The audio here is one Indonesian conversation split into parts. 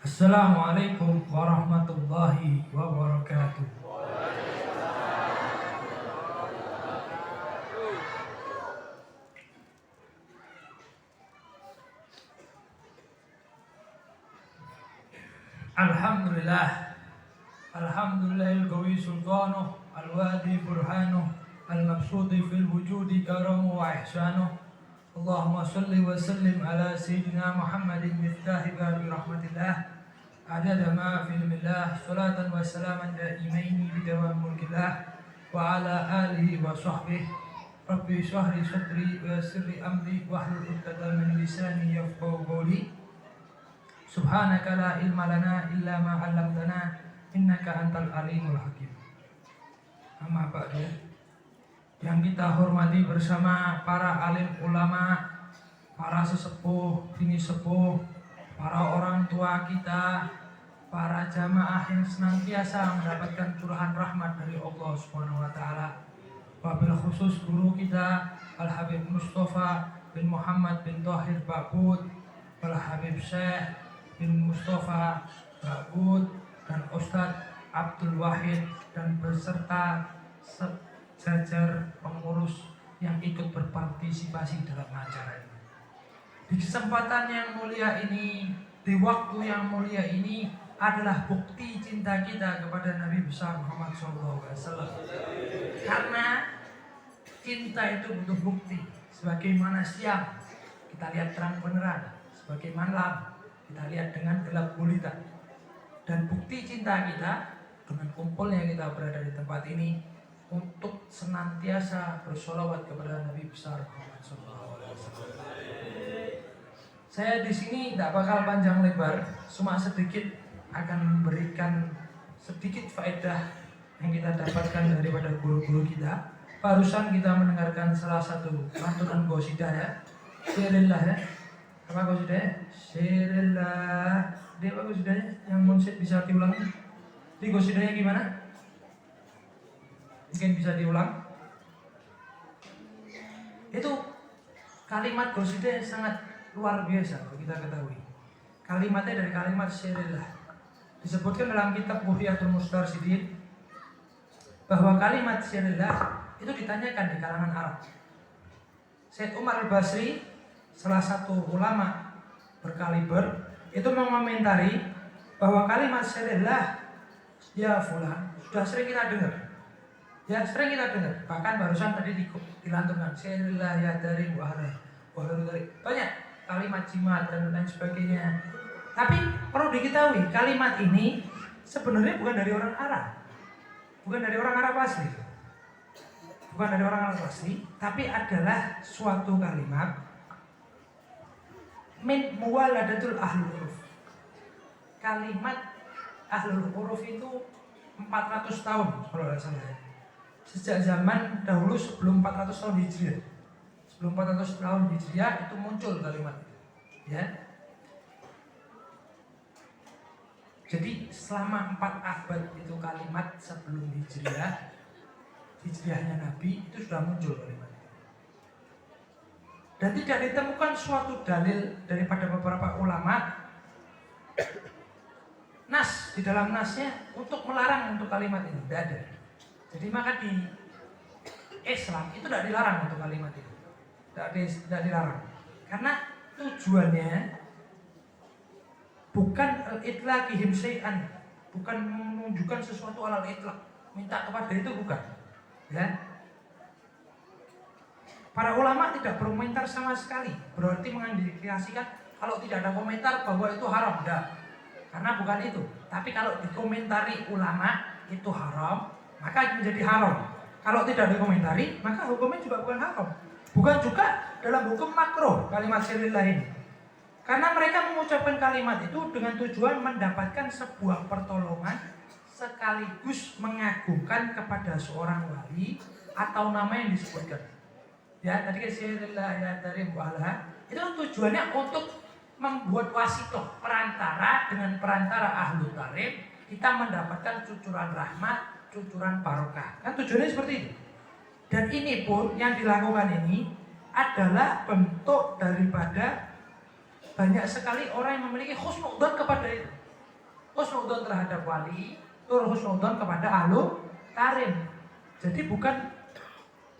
Assalamualaikum warahmatullahi wabarakatuh. Alhamdulillah. Alhamdulillahil qawi sultanuh, al-wadi burhanuh, al-mabsudi fil wujudi karamu wa ihsanuh. Allahumma salli wa sallim ala sayyidina Muhammadin miftahi babi rahmatillah. Adada ma fi ilmillah, salatan wa salaman daimaini bidawam mulkillah, wa ala alihi wa sahbihi. Rabbi syahri sadri wa sirri amri wahlul 'uqdatam min lisani yafqahu qawli. Subhanaka la ilma lana illa ma 'allamtana innaka antal alimul hakim. Amma ba'du. Yang kita hormati bersama para alim ulama, para sesepuh, bini sepuh, para orang tua kita, para jamaah yang senantiasa mendapatkan curahan rahmat dari Allah Subhanahu wa taala. Wabil khusus guru kita Al Habib Mustafa bin Muhammad bin Thahir Ba'bud, Al Habib Syekh bin Mustafa Ba'bud dan Ustadz Abdul Wahid dan beserta sejajar pengurus yang ikut berpartisipasi dalam acara ini. Di kesempatan yang mulia ini, di waktu yang mulia ini adalah bukti cinta kita kepada Nabi besar Muhammad SAW. Karena cinta itu butuh bukti. Sebagaimana siang kita lihat terang beneran, sebagai malam kita lihat dengan gelap gulita. Dan bukti cinta kita dengan kumpulnya kita berada di tempat ini untuk senantiasa bersolawat kepada Nabi besar Muhammad SAW. Saya di sini tidak bakal panjang lebar, cuma sedikit akan memberikan sedikit faedah yang kita dapatkan daripada guru-guru kita. Barusan kita mendengarkan salah satu lantunan qasidah ya, Syirillah ya. Apa qasidahnya? Syirillah. Dia apa qasidahnya? Yang Munsyid bisa diulang? Di qasidahnya gimana? Mungkin bisa diulang. Itu kalimat qasidah sangat luar biasa kalau kita ketahui. Kalimatnya dari kalimat Syirillah. Disebutkan dalam kitab Buhyatul Mustarsyidin bahwa kalimat Syirillah itu ditanyakan di kalangan Arab. Syekh Umar al-Basri, salah satu ulama berkaliber, itu mengomentari bahwa kalimat Syirillah ya fulan sudah sering kita dengar. Ya sering kita dengar. Bahkan barusan tadi dilantunkan Syirillah ya dari wahara. Banyak kalimat jimat dan lain sebagainya. Tapi perlu diketahui kalimat ini sebenarnya bukan dari orang Arab. Bukan dari orang Arab asli. Bukan dari orang Arab asli, tapi adalah suatu kalimat min muwaladatul ahlul huruf. Kalimat ahlul huruf itu 400 tahun kalau tidak salah. Sejak zaman dahulu sebelum 400 tahun Hijriah. Sebelum 400 tahun Hijriah itu muncul kalimat itu. Ya. Jadi selama 4 abad itu kalimat sebelum Hijriahnya Nabi itu sudah muncul kalimat itu. Dan tidak ditemukan suatu dalil daripada beberapa ulama nas di dalam nasnya untuk melarang untuk kalimat ini, tidak ada. Jadi maka di Islam itu tidak dilarang untuk kalimat itu, tidak dilarang, karena tujuannya bukan al-itlaqihim syai'an, bukan menunjukkan sesuatu alal itlaq, minta kepada itu bukan. Ya. Para ulama tidak berkomentar sama sekali, berarti mengindikasikan kalau tidak ada komentar bahwa itu haram, tidak. Karena bukan itu. Tapi kalau dikomentari ulama itu haram, maka menjadi haram. Kalau tidak dikomentari, maka hukumnya juga bukan haram. Bukan juga dalam hukum makruh kalimat Syirillah ini. Karena mereka mengucapkan kalimat itu dengan tujuan mendapatkan sebuah pertolongan sekaligus mengagungkan kepada seorang wali atau nama yang disebutkan. Ya, tadi Syirillah ya dari wala itu tujuannya untuk membuat wasitoh perantara dengan perantara ahlu tarif, kita mendapatkan cucuran rahmat, cucuran barokah. Kan tujuannya seperti itu. Dan ini pun yang dilakukan ini adalah bentuk daripada banyak sekali orang yang memiliki husnudzon kepada itu. husnudzon terhadap wali, tur husnudzon kepada ahlu karim. Jadi bukan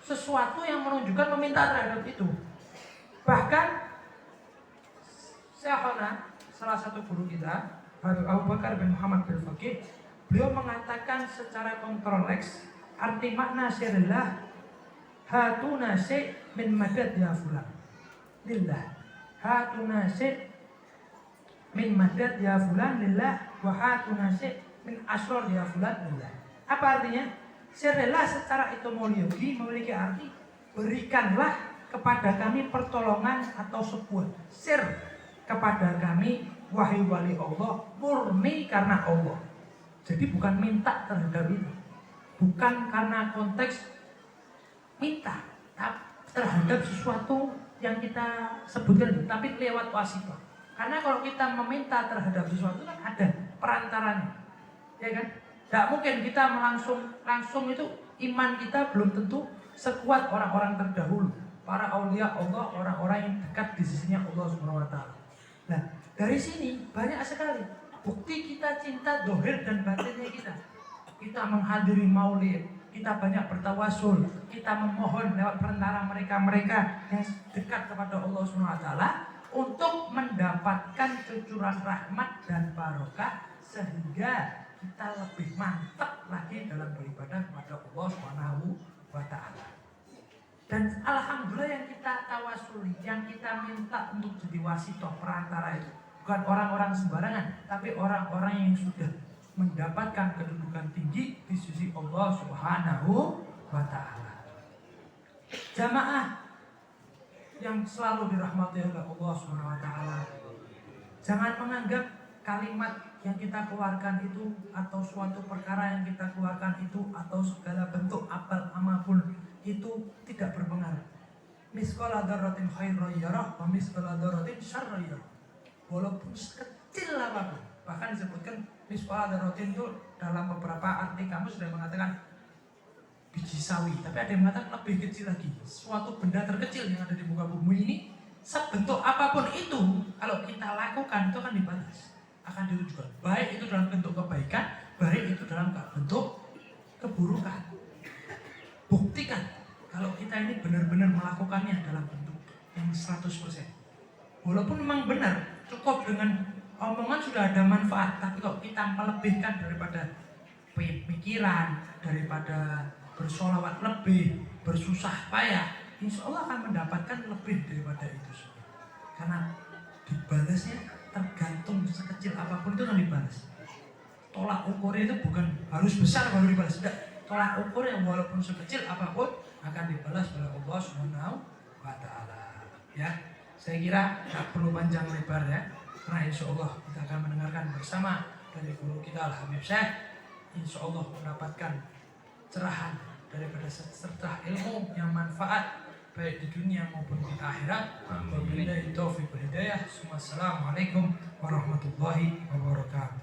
sesuatu yang menunjukkan meminta terhadap itu. Bahkan Syekhona, salah satu guru kita, Habib Abu Bakar bin Muhammad bin Faqih, beliau mengatakan secara kontroleks arti makna syirillah, hatuna syai' min madad ya fulan lillah, hatuna syai' min madad ya fulan lillah, wa hatuna syai' min asrar ya fulan lillah. Apa artinya? Syirillah secara etimologi memiliki arti berikanlah kepada kami pertolongan atau sebuah sir kepada kami wahai wali Allah murni karena Allah. Jadi bukan minta terhadap itu, bukan karena konteks minta terhadap sesuatu yang kita sebutkan, tapi lewat wasitah. Karena kalau kita meminta terhadap sesuatu kan ada perantaranya, ya kan? Tidak mungkin kita langsung itu, iman kita belum tentu sekuat orang-orang terdahulu, para aulia Allah, orang-orang yang dekat di sisinya Allah Subhanahu wa taala. Nah, dari sini banyak sekali bukti kita cinta dohir dan batinnya kita. Kita menghadiri maulid, kita banyak bertawasul, kita memohon lewat perantara mereka-mereka yang dekat kepada Allah Subhanahu wa taala untuk mendapatkan cucuran rahmat dan barokah, sehingga kita lebih mantap lagi dalam beribadah kepada Allah Subhanahu wa taala. Dan alhamdulillah yang kita tawasuli, yang kita minta untuk jadi wasitoh perantara itu bukan orang-orang sembarangan, tapi orang-orang yang sudah mendapatkan kedudukan tinggi di sisi Allah Subhanahu wa taala. Jamaah yang selalu dirahmati oleh Allah Subhanahu wa taala, jangan menganggap kalimat yang kita keluarkan itu, atau suatu perkara yang kita keluarkan itu, atau segala bentuk amal pun itu tidak berpengaruh. Misqala dzarratin khairan yarah wa misqala dzarratin syarran yarah. Walaupun sekecil apapun, bahkan disebutkan misqala dzarratin itu dalam beberapa arti kamu sudah mengatakan biji sawi, tapi ada yang mengatakan lebih kecil lagi. Suatu benda terkecil yang ada di muka bumi ini, sebentuk apapun itu, kalau kita lakukan itu akan dibalas, akan ditunjukkan. Baik itu dalam bentuk kebaikan, baik itu dalam bentuk keburukan. Buktikan kalau kita ini benar-benar melakukannya dalam bentuk yang 100%. Walaupun memang benar, cukup dengan omongan sudah ada manfaat, tapi kalau kita melebihkan daripada pikiran, daripada bersolawat lebih, bersusah payah, insya Allah akan mendapatkan lebih daripada itu semua. Karena dibalasnya tergantung sekecil apapun itu kan dibalas. Tolak ukurnya itu bukan harus besar baru dibalas, tidak. Tolak ukur yang walaupun sekecil apapun akan dibalas oleh Allah Subhanahu wa taala. Ya, saya kira tak perlu panjang lebar ya, karena insya Allah kita akan mendengarkan bersama dari guru kita Al-Habib Syekh. Insya Allah mendapatkan cerahan daripada serta ilmu yang manfaat baik di dunia maupun di akhirat. Wabillahi taufiq wal hidayah. Wassalamualaikum warahmatullahi wabarakatuh.